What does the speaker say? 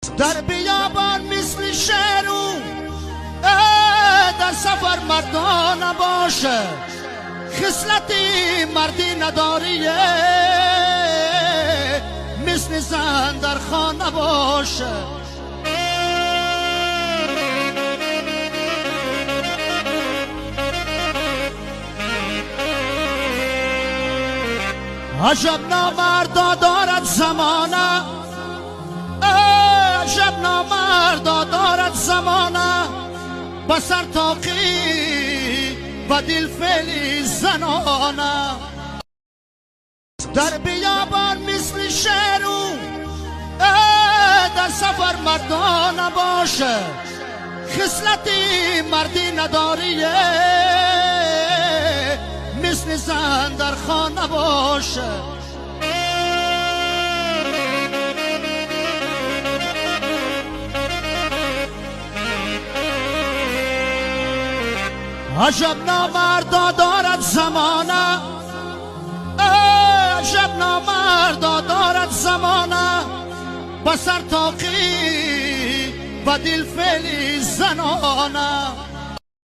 در بیابان مثل شیرو در سفر مردانه باشه، خصلتی مردی نداریه مثل زن در خانه باشه. عجب نامردا دارد زمانه، عجب نامردا دارد زمانه، با سر تاقی و دل فعلی زنانه. در بیابان مثل شیرو در سفر مردانه باشه، خصلتی مردی نداریه مثل زن در خانه باشه. عجب نامردا دارد زمانه، عجب نامردا دارد زمانه، با سر تاقی و دل فعلی زنانه.